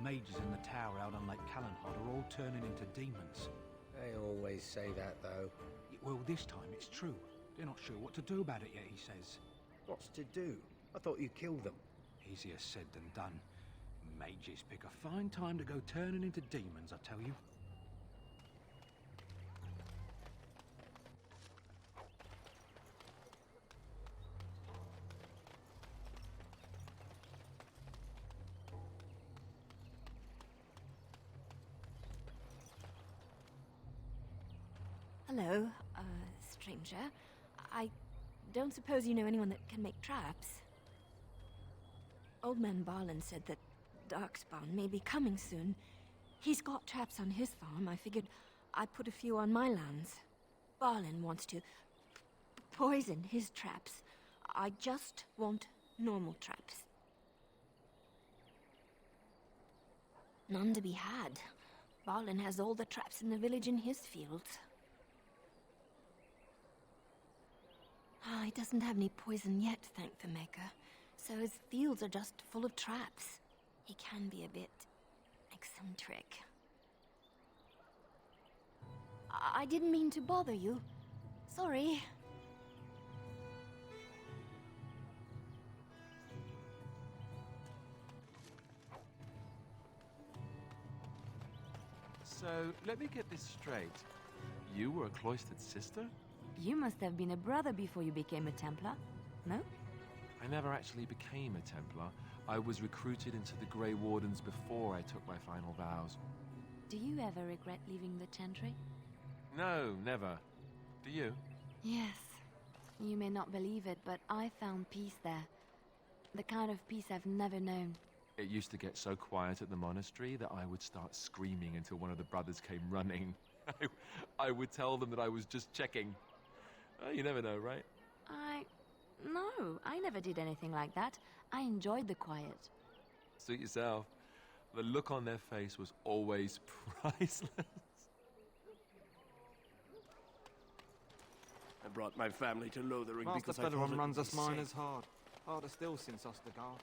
mages in the tower out on Lake Callanhod are all turning into demons. They always say that, though. Well, this time it's true. They're not sure what to do about it yet, he says. What's to do? I thought you killed them. Easier said than done. Mages pick a fine time to go turning into demons, I tell you. Hello, stranger. I don't suppose you know anyone that can make traps? Old man Barlin said that Darkspawn may be coming soon. He's got traps on his farm. I figured I'd put a few on my lands. Barlin wants to poison his traps. I just want normal traps. None to be had. Barlin has all the traps in the village in his fields. He doesn't have any poison yet, thank the Maker, so his fields are just full of traps. He can be a bit eccentric. I didn't mean to bother you. Sorry. So, let me get this straight. You were a cloistered sister? You must have been a brother before you became a Templar, no? I never actually became a Templar. I was recruited into the Grey Wardens before I took my final vows. Do you ever regret leaving the Chantry? No, never. Do you? Yes. You may not believe it, but I found peace there. The kind of peace I've never known. It used to get so quiet at the monastery that I would start screaming until one of the brothers came running. I would tell them that I was just checking. You never know, right? No, I never did anything like that. I enjoyed the quiet. Suit yourself. The look on their face was always priceless. I brought my family to Lothering Master because I thought Federon it runs would us be miners safe. hard. Harder still since Ostergard.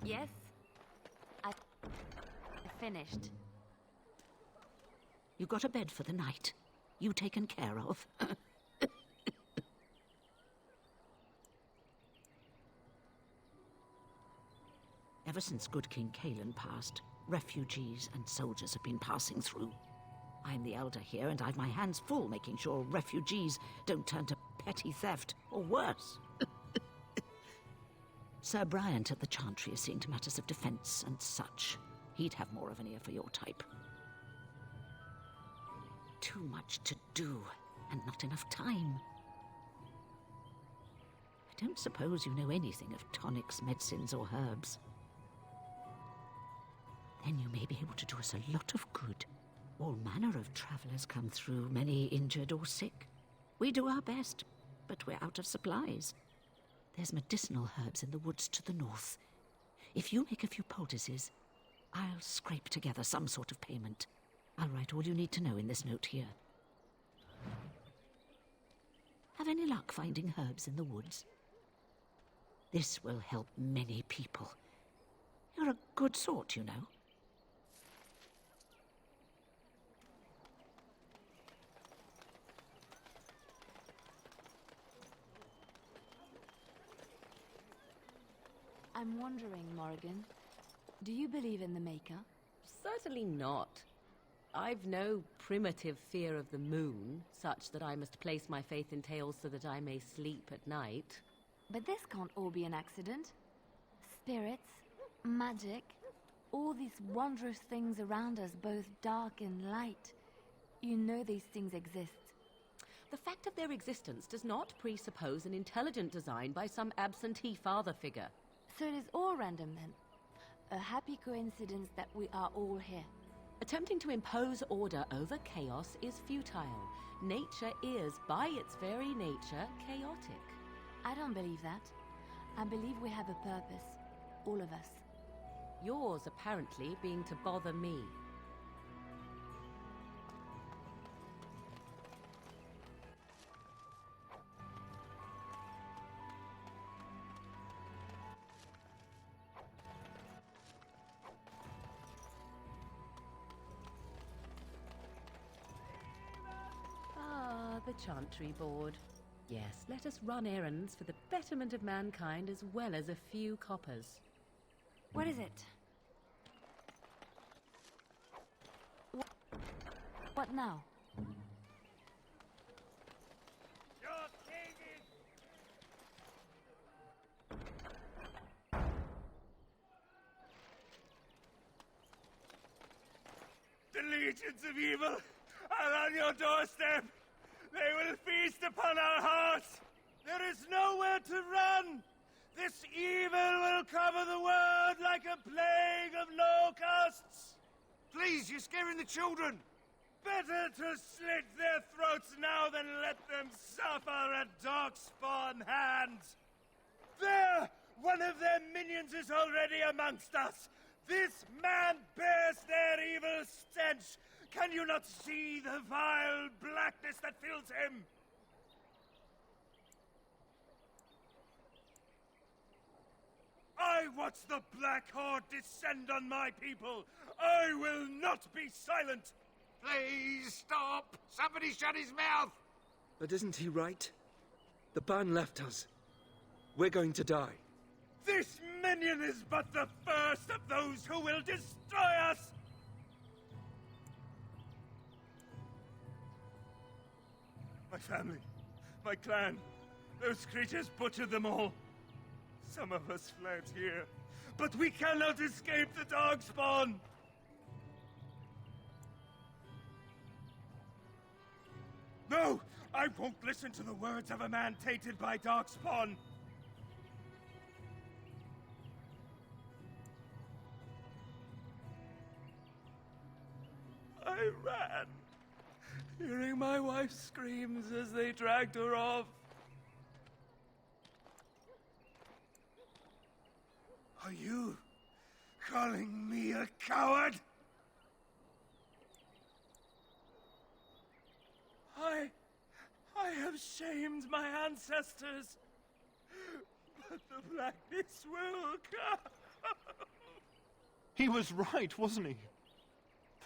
Yes? I finished. You got a bed for the night. You taken care of. Ever since good King Kalen passed, refugees and soldiers have been passing through. I'm the elder here, and I've my hands full making sure refugees don't turn to petty theft, or worse. Sir Bryant at the Chantry is seeing to matters of defence and such. He'd have more of an ear for your type. Too much to do, and not enough time. I don't suppose you know anything of tonics, medicines, or herbs. Then you may be able to do us a lot of good. All manner of travellers come through, many injured or sick. We do our best, but we're out of supplies. There's medicinal herbs in the woods to the north. If you make a few poultices, I'll scrape together some sort of payment. I'll write all you need to know in this note here. Have any luck finding herbs in the woods? This will help many people. You're a good sort, you know. I'm wondering, Morrigan, do you believe in the Maker? Certainly not. I've no primitive fear of the moon, such that I must place my faith in tales so that I may sleep at night. But this can't all be an accident. Spirits, magic, all these wondrous things around us, both dark and light. You know these things exist. The fact of their existence does not presuppose an intelligent design by some absentee father figure. So it is all random then. A happy coincidence that we are all here. Attempting to impose order over chaos is futile. Nature is, by its very nature, chaotic. I don't believe that. I believe we have a purpose. All of us. Yours, apparently, being to bother me. The Chantry Board. Yes, let us run errands for the betterment of mankind as well as a few coppers. What is it? What now? The legions of evil are on your doorstep. They will feast upon our hearts. There is nowhere to run. This evil will cover the world like a plague of locusts. Please, you're scaring the children. Better to slit their throats now than let them suffer at Darkspawn hands. There! One of their minions is already amongst us. This man bears their evil stench. Can you not see the vile blackness that fills him? I watch the Black Horde descend on my people. I will not be silent. Please stop. Somebody shut his mouth. But isn't he right? The Ban left us. We're going to die. This minion is but the first of those who will destroy us. My family, my clan, those creatures butchered them all. Some of us fled here, but we cannot escape the Darkspawn. No, I won't listen to the words of a man tainted by Darkspawn. I ran, hearing my wife's screams as they dragged her off. Are you calling me a coward? I have shamed my ancestors, but the blackness will come. He was right, wasn't he?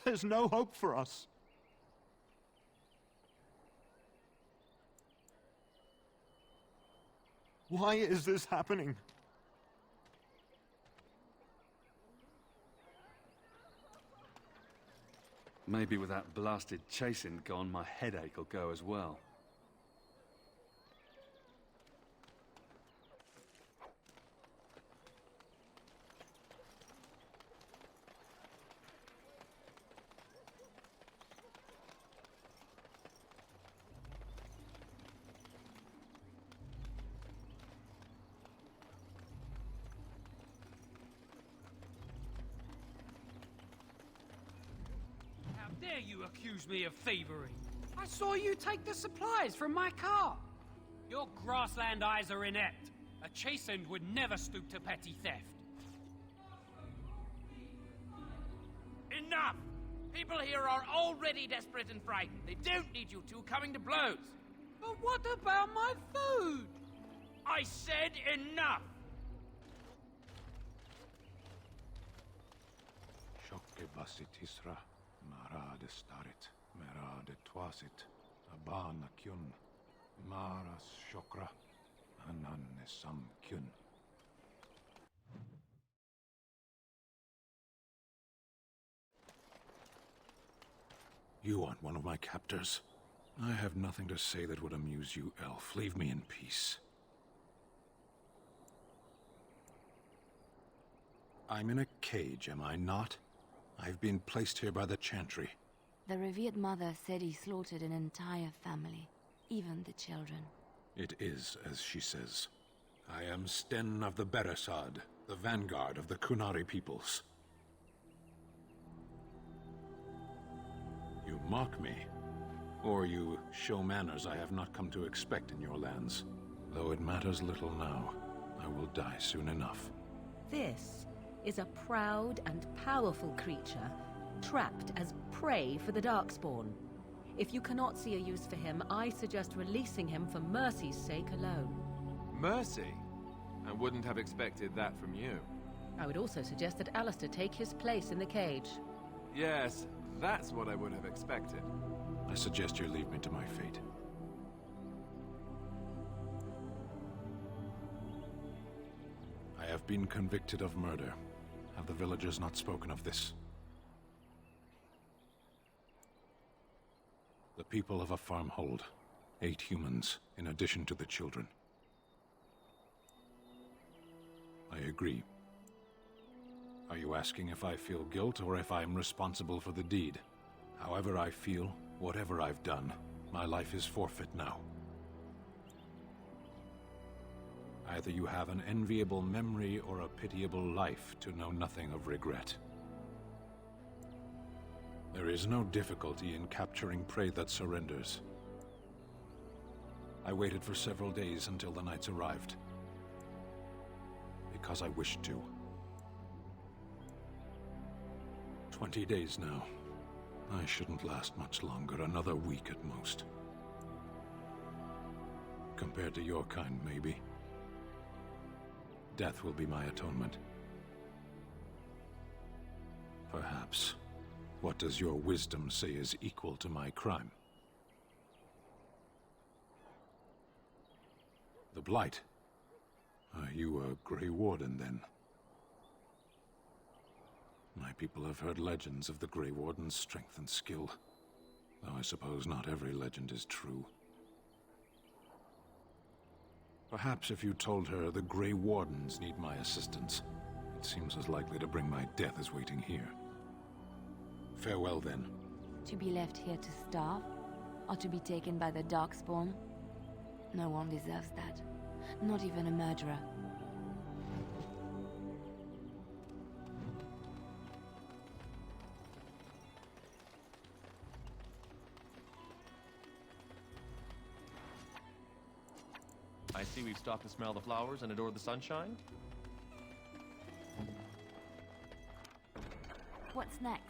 There's no hope for us. Why is this happening? Maybe with that blasted chasing gone, my headache will go as well. Dare you accuse me of thievery? I saw you take the supplies from my car. Your grassland eyes are inept. A chastened would never stoop to petty theft. Enough! People here are already desperate and frightened. They don't need you two coming to blows. But what about my food? I said enough! Shokke basit Isra. Marade starit, merade twasit, abana kyun, maras shokra, ananne sam kyun. You aren't one of my captors. I have nothing to say that would amuse you, elf. Leave me in peace. I'm in a cage, am I not? I've been placed here by the Chantry. The revered mother said he slaughtered an entire family, even the children. It is as she says. I am Sten of the Beresad, the vanguard of the Kunari peoples. mock me. Or you show manners I have not come to expect in your lands. Though it matters little now, I will die soon enough. This is a proud and powerful creature, trapped as prey for the Darkspawn. If you cannot see a use for him, I suggest releasing him for mercy's sake alone. Mercy? I wouldn't have expected that from you. I would also suggest that Alistair take his place in the cage. Yes, that's what I would have expected. I suggest you leave me to my fate. I have been convicted of murder. Have the villagers not spoken of this? The people of a farm hold 8 humans, in addition to the children. I agree. Are you asking if I feel guilt or if I am responsible for the deed? However I feel, whatever I've done, my life is forfeit now. Either you have an enviable memory or a pitiable life to know nothing of regret. There is no difficulty in capturing prey that surrenders. I waited for several days until the knights arrived. Because I wished to. 20 days now. I shouldn't last much longer, another week at most. Compared to your kind, maybe. Death will be my atonement. Perhaps. What does your wisdom say is equal to my crime? The Blight. Are you a Grey Warden, then? My people have heard legends of the Grey Warden's strength and skill. Though I suppose not every legend is true. Perhaps if you told her the Grey Wardens need my assistance, it seems as likely to bring my death as waiting here. Farewell, then. To be left here to starve? Or to be taken by the Darkspawn? No one deserves that. Not even a murderer. I see we've stopped to smell the flowers and adore the sunshine. What's next?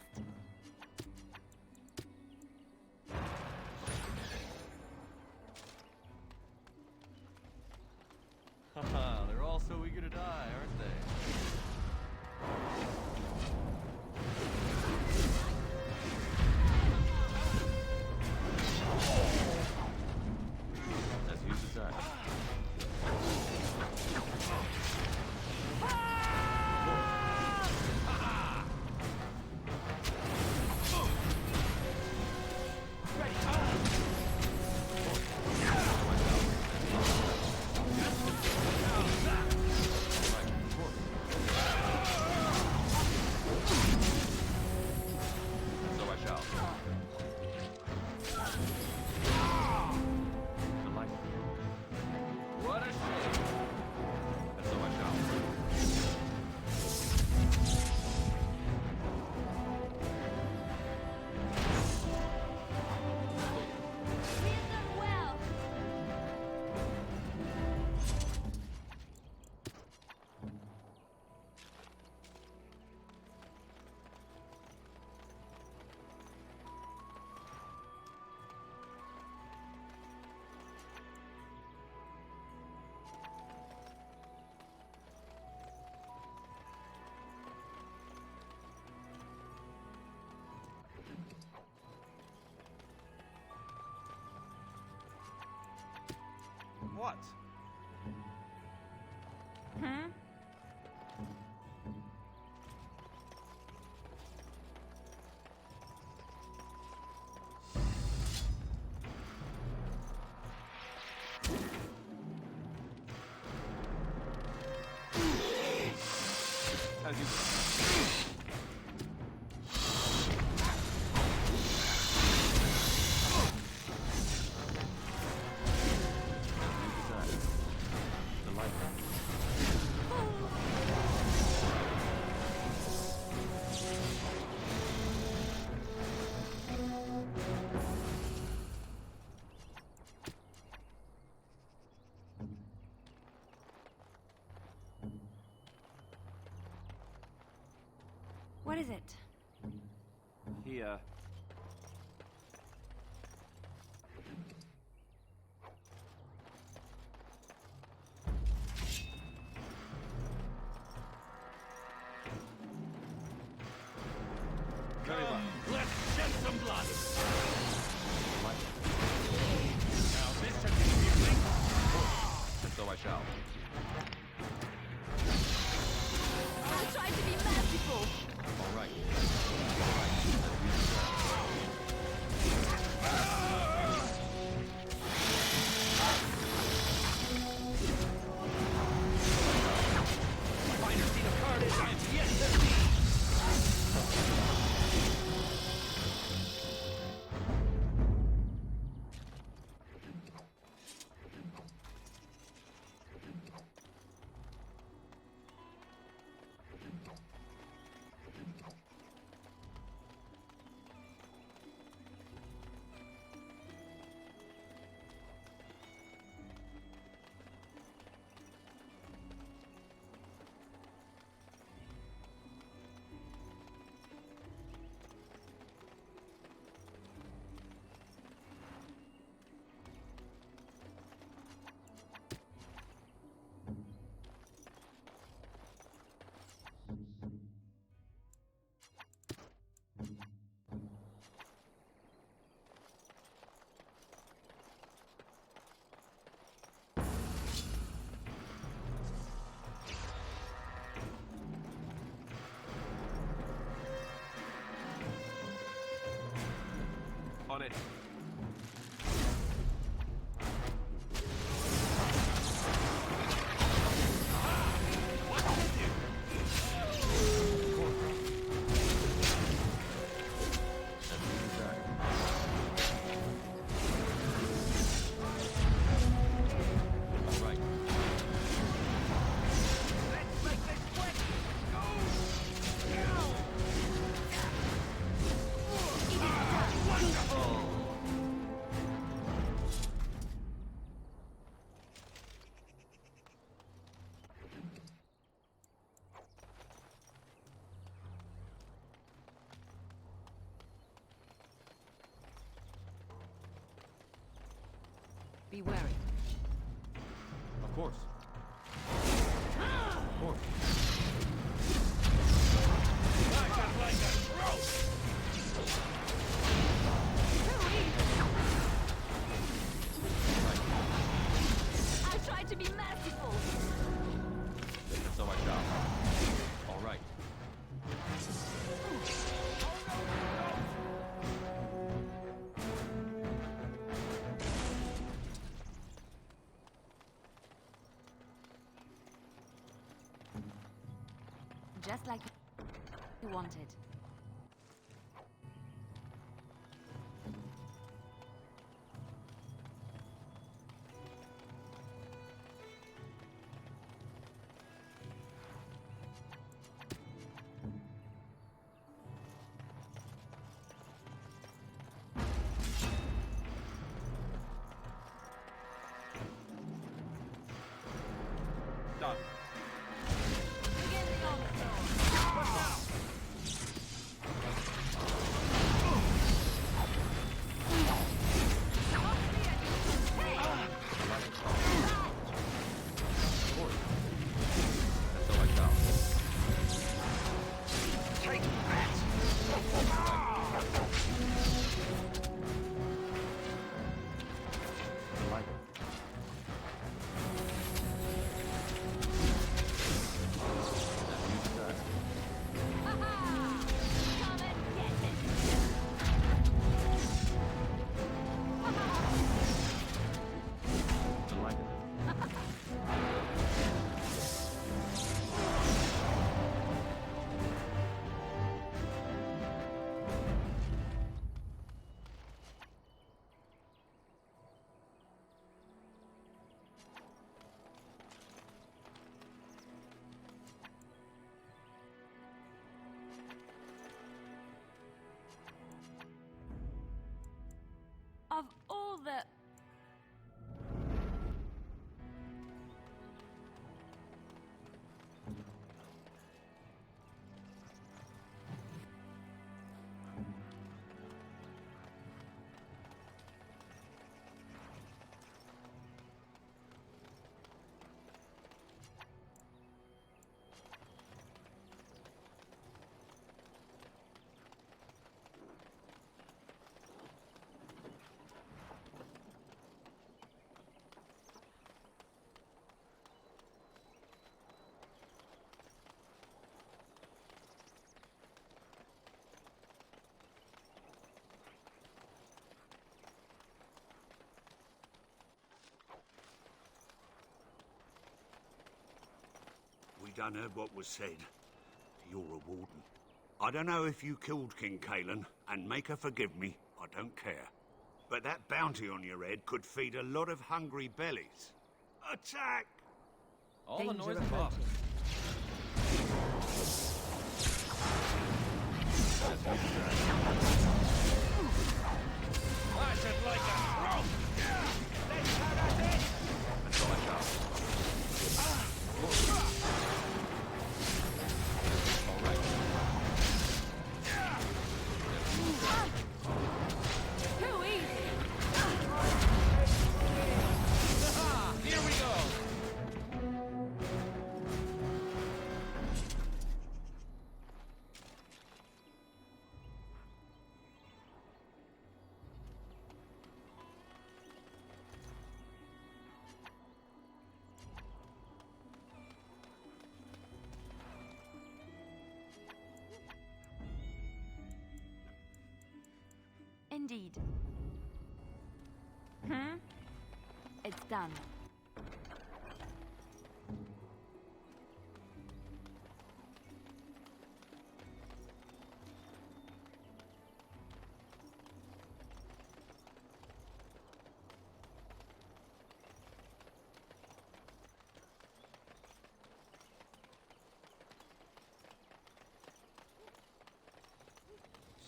Haha, they're all so eager to die, aren't they? As you decide. What? Hmm? As you... What is it? Here. Very well. Let's shed some blood. Now this should be amusing. And so I shall. I'll try to be merciful. All right. All right. Finer scene of carnage I have yet to see. On it. Be wary. Of course. Of course. Like a throat. I'll try to be merciful. And so I shall. All right. Just like you wanted. Done. Begin the onslaught. Of all the... done heard what was said. You're a warden. I don't know if you killed King Kalen, and make her forgive me, I don't care. But that bounty on your head could feed a lot of hungry bellies. Attack! All the noise Danger above. I should like a throat! That's all I got. All right. Too easy! Here we go! Indeed. It's done.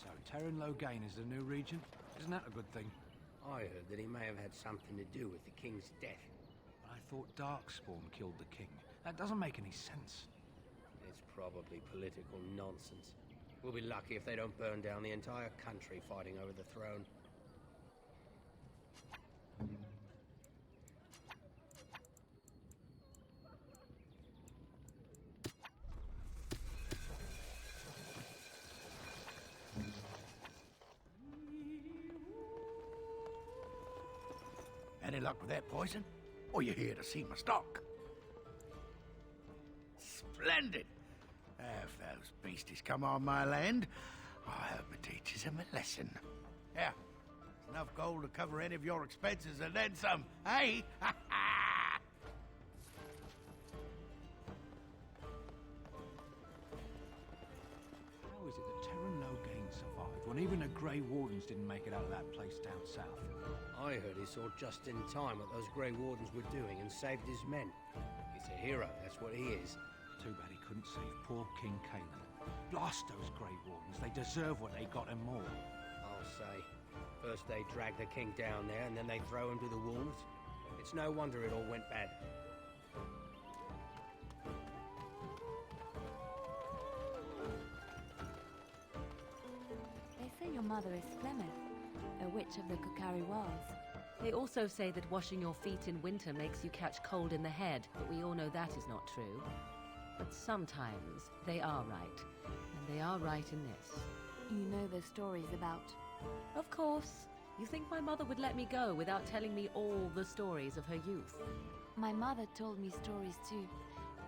So, Terran Logain is the new regent? Isn't that a good thing? I heard that he may have had something to do with the king's death. But I thought Darkspawn killed the king. That doesn't make any sense. It's probably political nonsense. We'll be lucky if they don't burn down the entire country fighting over the throne. Any luck with that poison? Or you here to see my stock? Splendid! If those beasties come on my land, I hope it teaches them a lesson. Yeah, enough gold to cover any of your expenses and then some, hey? How is it that Terran Logain survived when even the Grey Wardens didn't make it out of that place down south? I heard he saw just in time what those Grey Wardens were doing and saved his men. He's a hero, that's what he is. Too bad he couldn't save poor King Kalen. Blast those Grey Wardens. They deserve what they got and more. I'll say. First they drag the king down there and then they throw him to the wolves. It's no wonder it all went bad. They say your mother is Flemeth, a witch of the Kukari Wilds. They also say that washing your feet in winter makes you catch cold in the head, but we all know that is not true. But sometimes they are right, and they are right in this. You know the stories about... Of course. You think my mother would let me go without telling me all the stories of her youth? My mother told me stories too.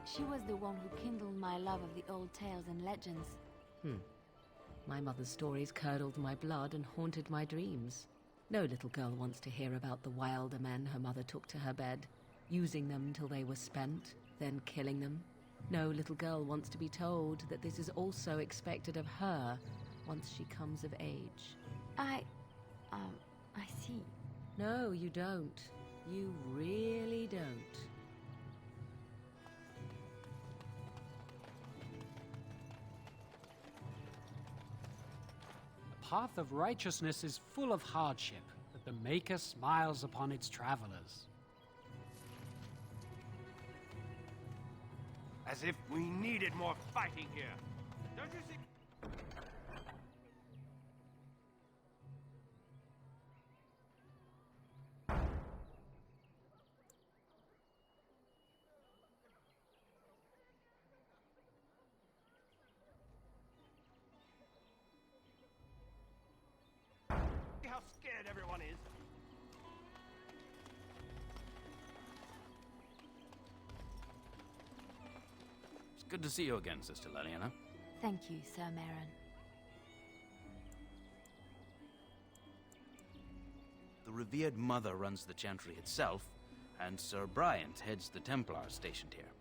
She was the one who kindled my love of the old tales and legends. My mother's stories curdled my blood and haunted my dreams. No little girl wants to hear about the wilder men her mother took to her bed, using them till they were spent, then killing them. No little girl wants to be told that this is also expected of her once she comes of age. I see. No, you don't. You really don't. The path of righteousness is full of hardship, but the Maker smiles upon its travelers. As if we needed more fighting here. Don't you see? See how scared everyone is? Good to see you again, Sister Leliana. Thank you, Sir Marin. The revered mother runs the chantry itself, and Sir Bryant heads the Templars stationed here.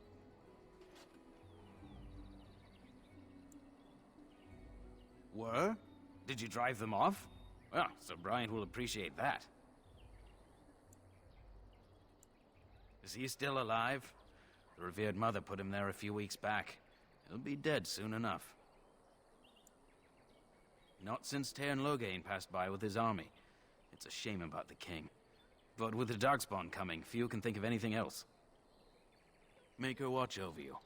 Were? Did you drive them off? Well, Sir Brian will appreciate that. Is he still alive? The revered mother put him there a few weeks back. He'll be dead soon enough. Not since Teyrn Loghain passed by with his army. It's a shame about the king. But with the Darkspawn coming, few can think of anything else. Make her watch over you.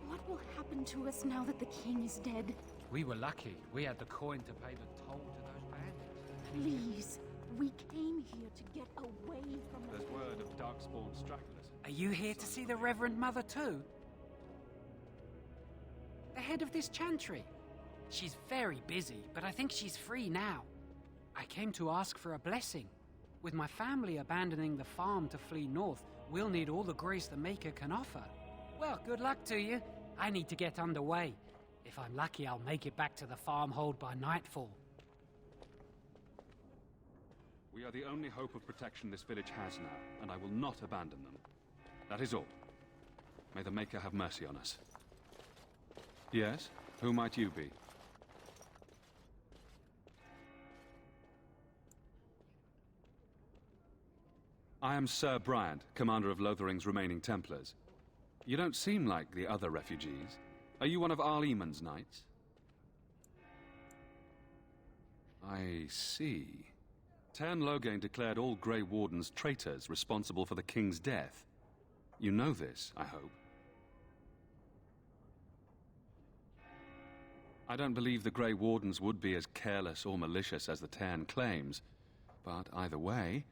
What will happen to us now that the king is dead? We were lucky. We had the coin to pay the toll to those bandits. Please, we came here to get away from the... There's word of Darkspawn stragglers. Are you here to see the Reverend Mother too? The head of this chantry. She's very busy, but I think she's free now. I came to ask for a blessing. With my family abandoning the farm to flee north, we'll need all the grace the Maker can offer. Well, good luck to you. I need to get underway. If I'm lucky, I'll make it back to the farmhold by nightfall. We are the only hope of protection this village has now, and I will not abandon them. That is all. May the Maker have mercy on us. Yes? Who might you be? I am Sir Bryant, commander of Lothering's remaining Templars. You don't seem like the other refugees. Are you one of Arl Eamon's knights? I see. Teyrn Loghain declared all Grey Wardens traitors responsible for the king's death. You know this, I hope. I don't believe the Grey Wardens would be as careless or malicious as the Teyrn claims. But either way,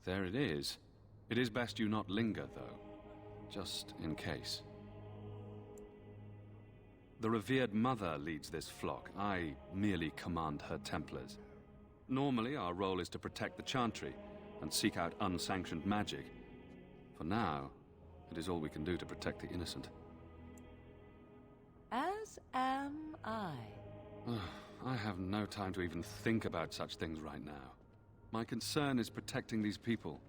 there it is. It is best you not linger, though. Just in case. The revered mother leads this flock. I merely command her Templars. Normally, our role is to protect the Chantry and seek out unsanctioned magic. For now, it is all we can do to protect the innocent. As am I. I have no time to even think about such things right now. My concern is protecting these people.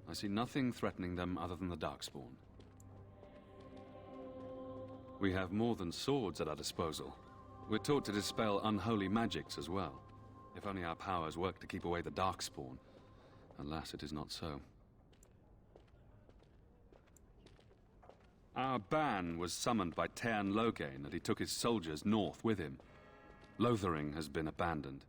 I see nothing threatening them other than the Darkspawn. We have more than swords at our disposal. We're taught to dispel unholy magics as well. If only our powers work to keep away the Darkspawn. Alas, it is not so. Our ban was summoned by Teyrn Loghain, and he took his soldiers north with him. Lothering has been abandoned.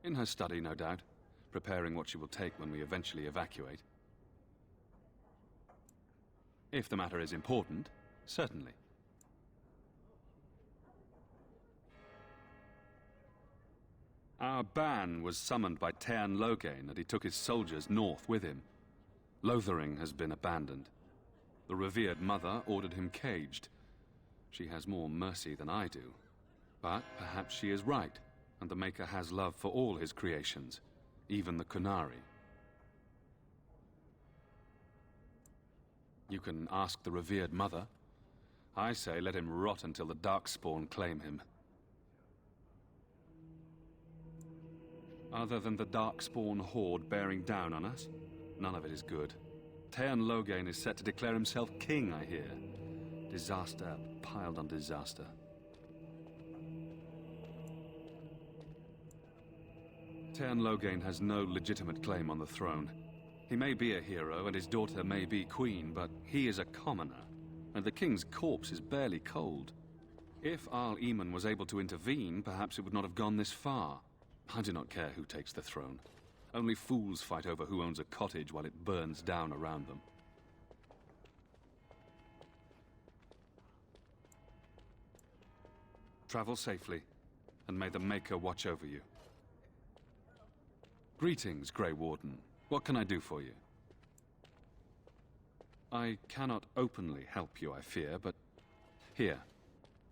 In her study, no doubt, preparing what she will take when we eventually evacuate. If the matter is important, certainly. Our ban was summoned by Teyrn Loghain, and he took his soldiers north with him. Lothering has been abandoned. The revered mother ordered him caged. She has more mercy than I do. But perhaps she is right, and the Maker has love for all his creations, even the Qunari. You can ask the revered mother. I say let him rot until the Darkspawn claim him. Other than the Darkspawn horde bearing down on us, none of it is good. Teyrn Loghain is set to declare himself king, I hear. Disaster piled on disaster. Teyrn Loghain has no legitimate claim on the throne. He may be a hero, and his daughter may be queen, but he is a commoner, and the king's corpse is barely cold. If Arl Eamon was able to intervene, perhaps it would not have gone this far. I do not care who takes the throne. Only fools fight over who owns a cottage while it burns down around them. Travel safely, and may the Maker watch over you. Greetings, Grey Warden. What can I do for you? I cannot openly help you, I fear, but... Here,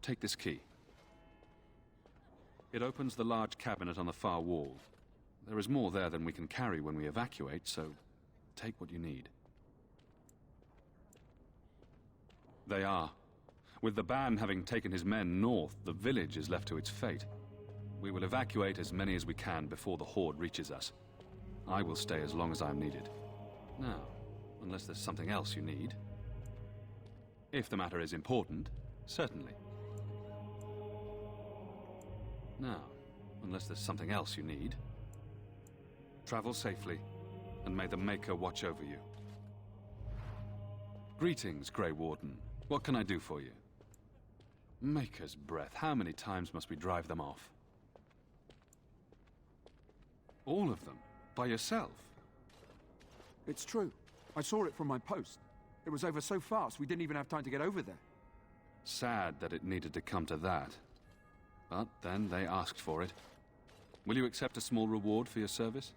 take this key. It opens the large cabinet on the far wall. There is more there than we can carry when we evacuate, so take what you need. They are. With the ban having taken his men north, the village is left to its fate. We will evacuate as many as we can before the Horde reaches us. I will stay as long as I am needed. Now, unless there's something else you need. If the matter is important, certainly. Now, unless there's something else you need. Travel safely, and may the Maker watch over you. Greetings, Grey Warden. What can I do for you? Maker's breath, how many times must we drive them off? All of them? By yourself? It's true. I saw it from my post. It was over so fast, we didn't even have time to get over there. Sad that it needed to come to that. But then they asked for it. Will you accept a small reward for your service?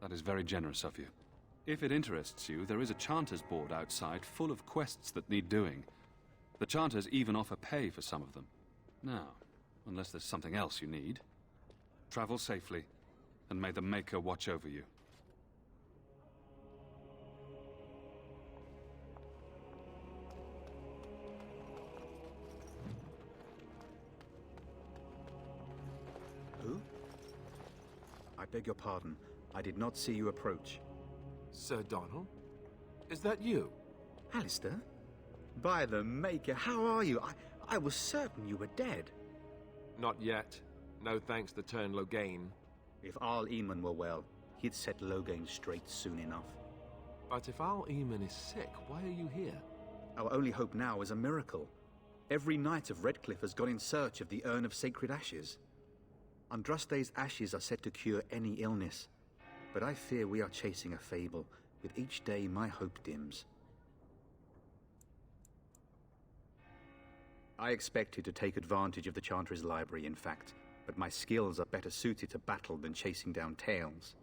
That is very generous of you. If it interests you, there is a Chanter's board outside full of quests that need doing. The Chanters even offer pay for some of them. Now, unless there's something else you need, travel safely, and may the Maker watch over you. Who? I beg your pardon. I did not see you approach. Sir Donald? Is that you? Alistair? By the Maker, how are you? I was certain you were dead. Not yet. No thanks to Tern Logain. If Arl Eamon were well, he'd set Logain straight soon enough. But if Arl Eamon is sick, why are you here? Our only hope now is a miracle. Every knight of Redcliffe has gone in search of the Urn of Sacred Ashes. Andraste's ashes are said to cure any illness. But I fear we are chasing a fable. With each day, my hope dims. I expected to take advantage of the Chantry's library, in fact, but my skills are better suited to battle than chasing down tales.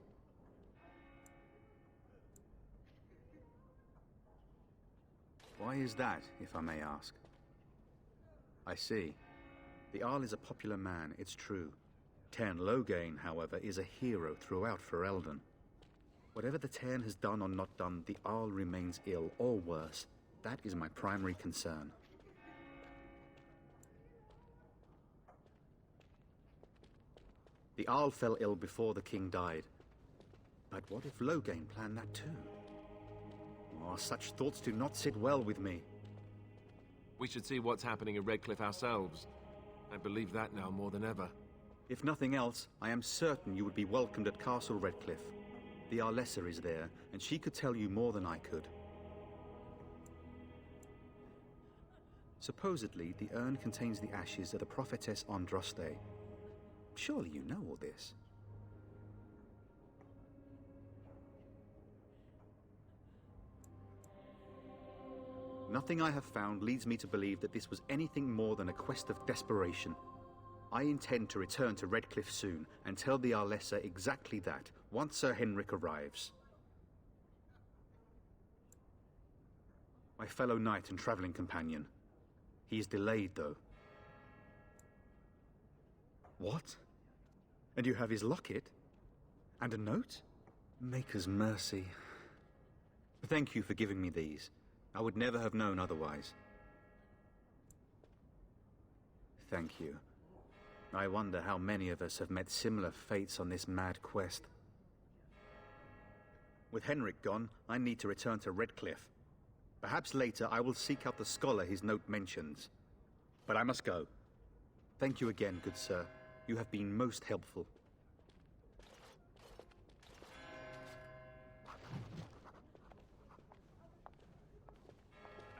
Why is that, if I may ask? I see. The Arl is a popular man, it's true. Tern Logain, however, is a hero throughout Ferelden. Whatever the Tern has done or not done, the Arl remains ill, or worse. That is my primary concern. The Arl fell ill before the king died. But what if Logain planned that too? Oh, such thoughts do not sit well with me. We should see what's happening in Redcliffe ourselves. I believe that now more than ever. If nothing else, I am certain you would be welcomed at Castle Redcliffe. The Arlessa is there, and she could tell you more than I could. Supposedly, the urn contains the ashes of the prophetess Andraste. Surely you know all this. Nothing I have found leads me to believe that this was anything more than a quest of desperation. I intend to return to Redcliffe soon and tell the Arlessa exactly that, once Sir Henrik arrives. My fellow knight and travelling companion. He is delayed, though. What? And you have his locket? And a note? Maker's mercy. Thank you for giving me these. I would never have known otherwise. Thank you. I wonder how many of us have met similar fates on this mad quest. With Henrik gone, I need to return to Redcliffe. Perhaps later I will seek out the scholar his note mentions. But I must go. Thank you again, good sir. You have been most helpful.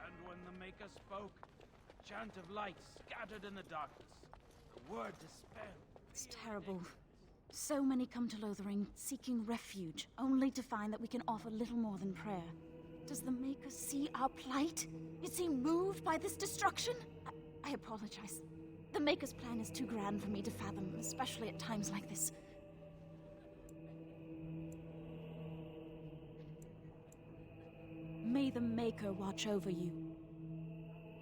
And when the Maker spoke, a chant of light scattered in the darkness. The word despair. It's terrible. So many come to Lothering, seeking refuge, only to find that we can offer little more than prayer. Does the Maker see our plight? Is he moved by this destruction? I apologize. The Maker's plan is too grand for me to fathom, especially at times like this. May the Maker watch over you.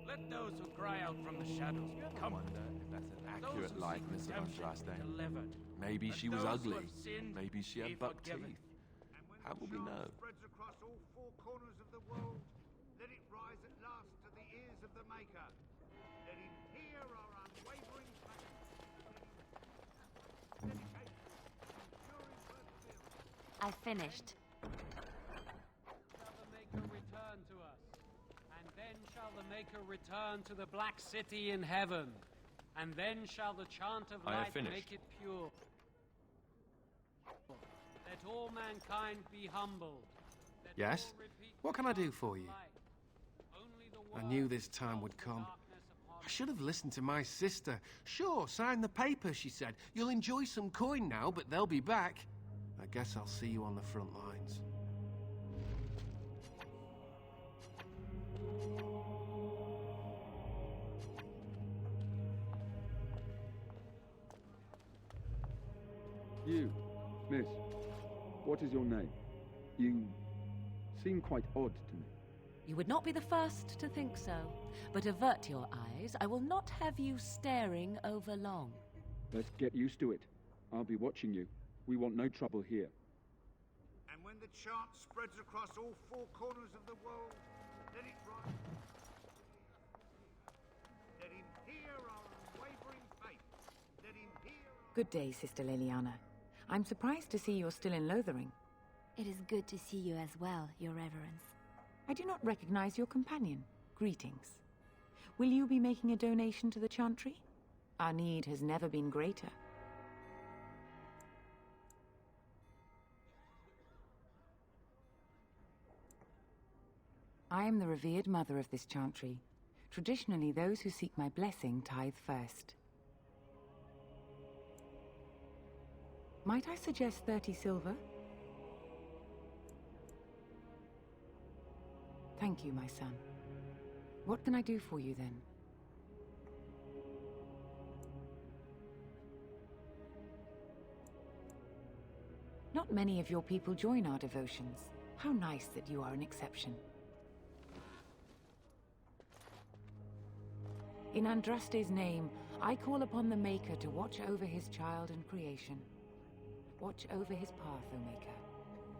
Let those who cry out from the shadows come. If that's an accurate likeness of Andraste. Maybe she was ugly. Maybe she had buck teeth. How will we know? Spreads across all four corners of the world. Let it rise at last to the ears of the Maker. Let him I finished. Shall the Maker return to us? And then shall the Maker return to the Black City in heaven. And then shall the chant of I have light finished. make it pure. Let all mankind be humbled. Let Yes? all repeat What can I do for you? only the I word knew this time would come. I should have listened to my sister. Sure, sign the paper, she said. You'll enjoy some coin now, but they'll be back. I guess I'll see you on the front lines. You, miss, what is your name? You seem quite odd to me. You would not be the first to think so. But avert your eyes. I will not have you staring over long. Let's get used to it. I'll be watching you. We want no trouble here. And when the chant spreads across all four corners of the world, let it rise. Let him hear our unwavering faith. Let him hear. Good day, Sister Leliana. I'm surprised to see you're still in Lothering. It is good to see you as well, Your Reverence. I do not recognize your companion. Greetings. Will you be making a donation to the Chantry? Our need has never been greater. I am the revered mother of this Chantry. Traditionally, those who seek my blessing tithe first. Might I suggest 30 silver? Thank you, my son. What can I do for you, then? Not many of your people join our devotions. How nice that you are an exception. In Andraste's name, I call upon the Maker to watch over his child and creation. Watch over his path, O Maker.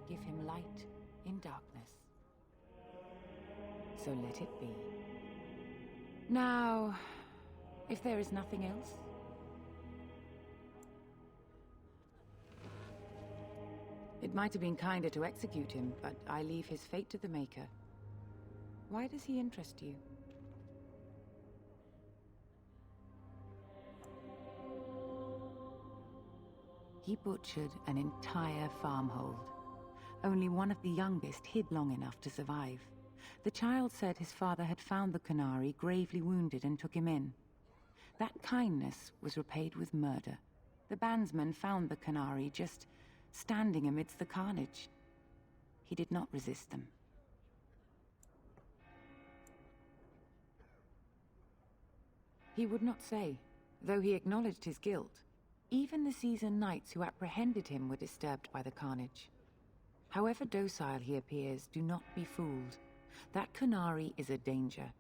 Give him light in darkness. So let it be. Now, if there is nothing else... It might have been kinder to execute him, but I leave his fate to the Maker. Why does he interest you? He butchered an entire farmhold. Only one of the youngest hid long enough to survive. The child said his father had found the Canary gravely wounded and took him in. That kindness was repaid with murder. The bandsman found the Canary just standing amidst the carnage. He did not resist them. He would not say, though he acknowledged his guilt. Even the seasoned knights who apprehended him were disturbed by the carnage. However docile he appears, do not be fooled. That Canary is a danger.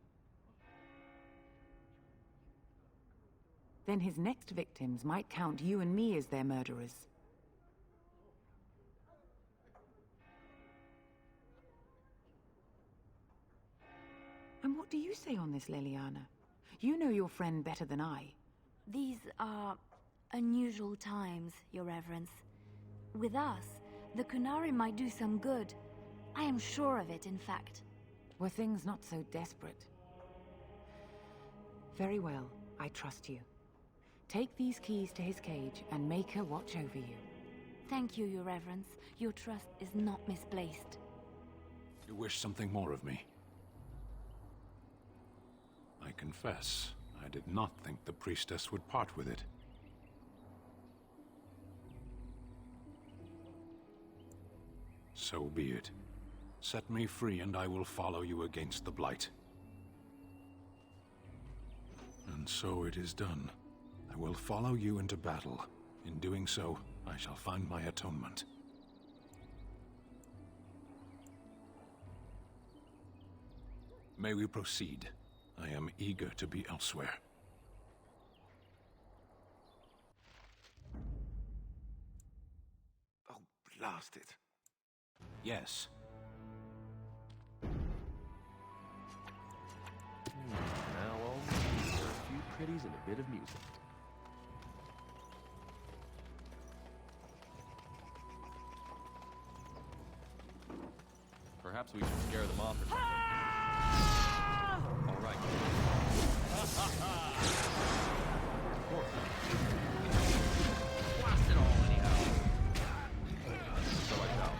Then his next victims might count you and me as their murderers. And what do you say on this, Leliana? You know your friend better than I. These are unusual times, Your Reverence. With us, the Canary might do some good. I am sure of it, in fact. Were things not so desperate? Very well, I trust you. Take these keys to his cage and make her watch over you. Thank you, Your Reverence. Your trust is not misplaced. You wish something more of me? I confess, I did not think the priestess would part with it. So be it. Set me free and I will follow you against the Blight. And so it is done. I will follow you into battle. In doing so, I shall find my atonement. May we proceed? I am eager to be elsewhere. Oh, blast it. Yes. Now all we need are a few pretties and a bit of music. Perhaps we should scare them off or something. All right. Of course. Blast it all anyhow. So I shall.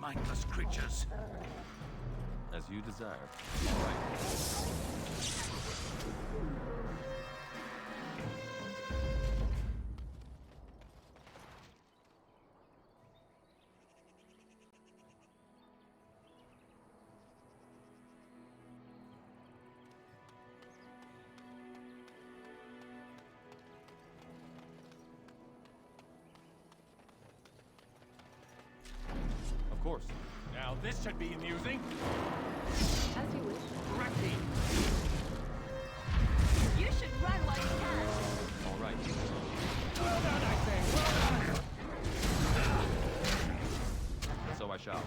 Mindless creatures. As you desire. All right. Of course. Now this should be amusing. As you wish. Correctly. You should run while you can. All right. Well done, I say. Well done. So I shall.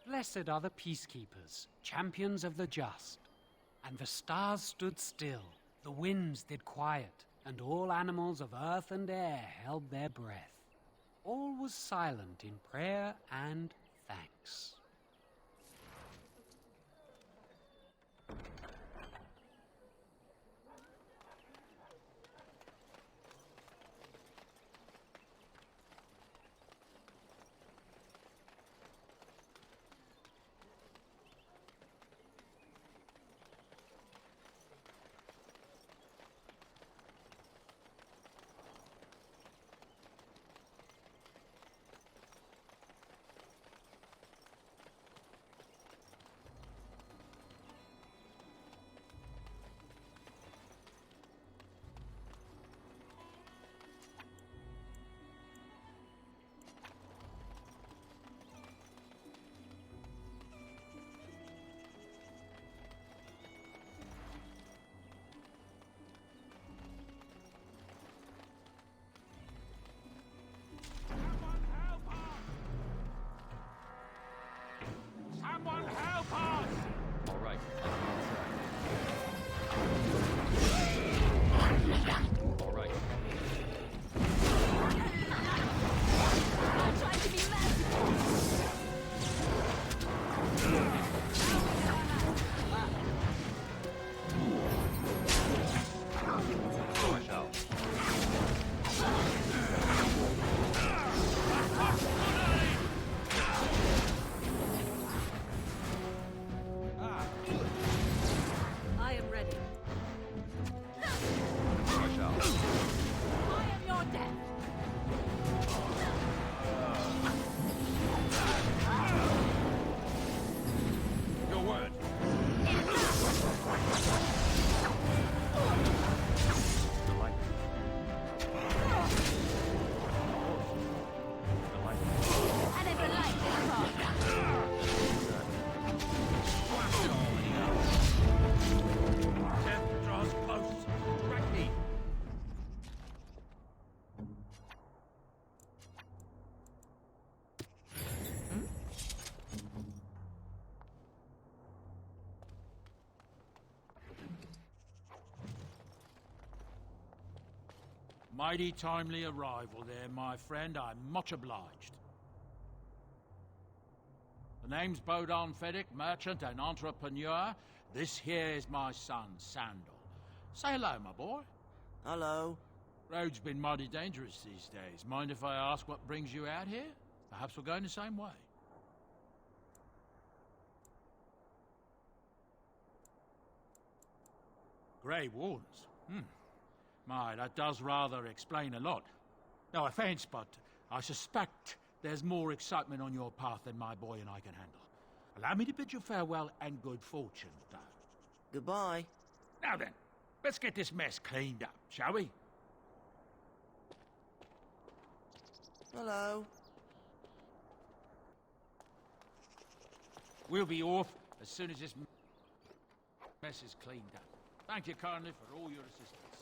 Blessed are the peacekeepers, champions of the just. And the stars stood still, the winds did quiet, and all animals of earth and air held their breath. All was silent in prayer and thanks. Someone help us! All right. All right. I'm trying to be merciful. So I shall. I am ready. So I shall. I am your death. Your word. I never liked this part. Death draws close. Correctly. Mighty timely arrival there, my friend. I'm much obliged. The name's Bodon Feddick, merchant and entrepreneur. This here is my son, Sandal. Say hello, my boy. Hello. Road's been mighty dangerous these days. Mind if I ask what brings you out here? Perhaps we're going the same way. Grey Wardens? My, that does rather explain a lot. No offence, but I suspect there's more excitement on your path than my boy and I can handle. Allow me to bid you farewell and good fortune, though. Goodbye. Now then, let's get this mess cleaned up, shall we? Hello. We'll be off as soon as this mess is cleaned up. Thank you kindly for all your assistance.